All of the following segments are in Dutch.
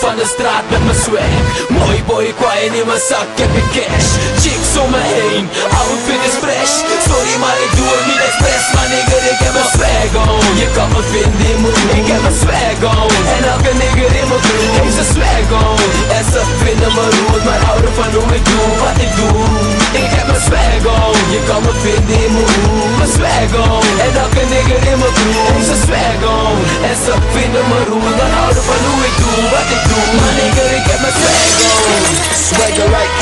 van de straat met mijn swag. Mooi boy, kwaaien in mijn zak, heb ik cash. Chicks om me heen, outfit is fresh. Sorry maar ik doe het niet expres, maar nigger ik heb mijn swag on. Je kan me vinden in mijn room, ik heb mijn swag on. En elke nigger in mijn crew heeft zijn swag on. En ze vinden me rude, maar houden van hoe ik doe wat ik doe. Ik heb mijn swag on, je kan me vinden in mijn room. Mijn swag on, en elke nigger in mijn crew heeft zijn swag on. En ze vinden me rude, maar houden van hoe ik doe wat ik doe. Maar nigger ik heb mijn swag on. Swagger like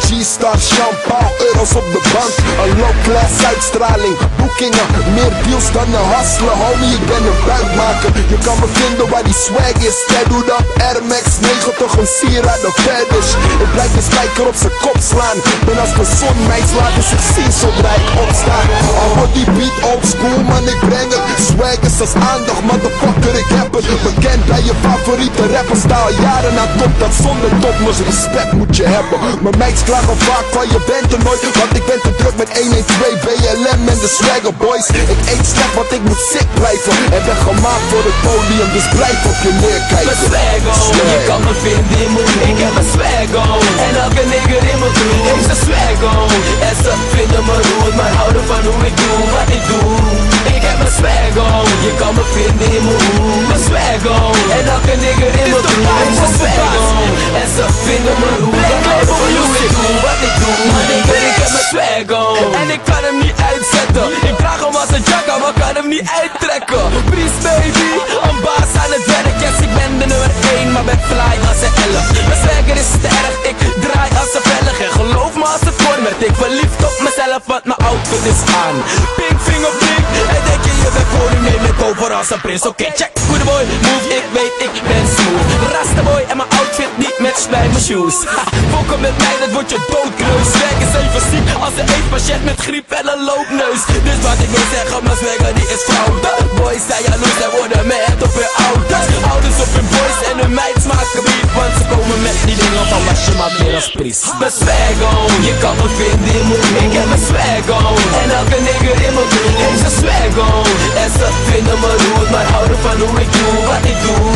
G-Star, champagne, euro's op de bank. Een low-class uitstraling, boekingen, meer deals dan een hustler. Homie, ik ben een buikmaker. Je kan me vinden waar die swag is. Ted doet op Air Max 9, toch een sieraad of fetish. Ik blijf de spijker op zijn kop slaan. Ben als de zon mij slaat, dus ik zie zodra ik opsta. Al wordt die beat old school, man, ik breng het. Swag is als aandacht, motherfucker, ik heb het. Bekend bij je favoriete rapper, sta al jaren aan top. Dat zonder topmers respect moet je hebben. Mijn meid klagen vaak van je bent er nooit, want ik ben te druk met 112 BLM en de Swagger Boys. Ik eet slecht, want ik moet sick blijven. En ben gemaakt voor het podium, dus blijf op je neerkijken. Mijn swag on, je kan me vinden in mijn room. Ik heb mijn swag on, en elke nigger in mijn crew heeft zijn swag on. En ze vinden me rude, maar houden van hoe ik doe wat ik doe. Ik heb mijn swag on, je kan me vinden in mijn room. Mijn swag on, en elke nigger in mijn crew heeft zijn swag on. En ze vinden me rude, maar houden van hoe ik doe wat ik doe. Maar nigger, ik heb mijn swag on, en ik kan hem niet uitzetten. Ik draag hem als een jagger, maar kan hem niet uittrekken. Breeze baby, een baas aan het werk. Yes, ik ben de nummer 1, maar ben fly als een 11. Mijn swagger is sterk, ik draai als een vellig. En geloof me als het voor met ik verliefd op mezelf, want mijn outfit is aan. Pink vinger pink, en denk je bent koning, neem ik over als een prins. Oké, check, goede boy, move, ik weet ik ben smooth. Rastaboy en mijn outfit niet matcht bij mijn shoes. Fokken met mij, dat wordt je doodkreus. Swag is even ziek als een eetpatiënt met griep en een loopneus. Dus wat ik wil zeggen, mijn swagger die is fout. Boys zijn jaloers en worden mad op hun ouders. Ouders op hun boys en hun meid smaken beef, want ze komen met die dingen van was je maar meer als priest. Mijn swag on, je kan me vinden in mijn room. Ik heb mijn swag on, en elke nigger in mijn crew heeft zijn swag on. En ze vinden me rude, maar houden van hoe ik doe wat ik doe.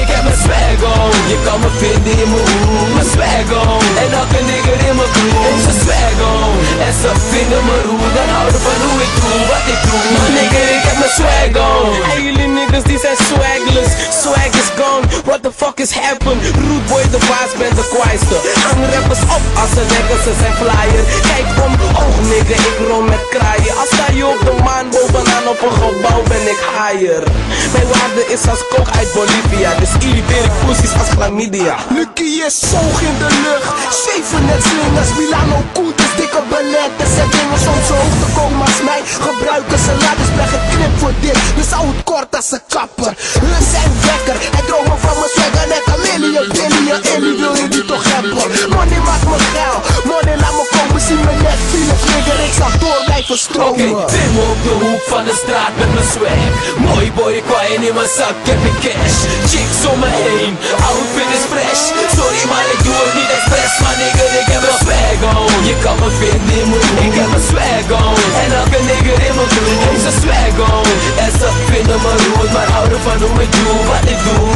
Ik heb mijn swag on, je kan me vinden in mijn room. Mijn swag on, en elke nigger in mijn crew heeft zijn swag on. En ze vinden me rude, dan houden van hoe ik doe wat ik doe. Maar nigger, ik heb mijn swag on. En jullie niggas die zijn swagless, swag is gone, what the fuck is happened? Rude boy de baas, ben de kwaaiste. Hang rappers op als ze denken ze zijn flyer. Kijk om, oh nigga, ik rol met kraaien. Als sta je op de maan bovenaan op een gebouw ben ik higher. Mijn waarde is als kook uit Bolivia, dus irriteer ik pussies als chlamydia. Lucky is zoog in de lucht, zeven net slingers, Milano Koenters, dikke beletters en dingen om zo hoog te komen als mij. Gebruiken ze laat, dus ben geknipt voor dit, dus hou het kort als een kapper. Hun zijn wekker, en dromen van mijn swagger net een miljoen, billion, Ellie wil je niet toch hebben. Money maakt me geil, money laat me komen, zie me net Philips, nigger, ik zal door blijven stromen. Oké, Tim op de hoek van de straat met mijn swag. Mooi boy, kwaaien in mijn zak, heb ik cash. Chicks om me heen, outfit is fresh. Sorry maar ik doe het niet expres, maar nigger, ik heb mijn swag on. Je kan me vinden in mijn room, ik heb mijn swag on. En elke nigger in mijn crew heeft zijn swag on. En ze vinden me rude, maar houden van hoe ik doe wat ik doe.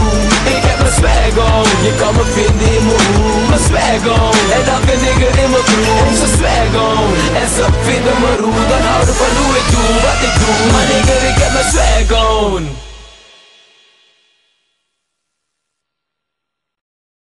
Ik heb mijn swag on, je kan me vinden in mijn room. Mijn swag on, en elke nigger in mijn crew heeft zijn swag on. En ze vinden me rude, dan houden van hoe ik doe wat ik doe. Maar nigger, ik heb mijn swag on.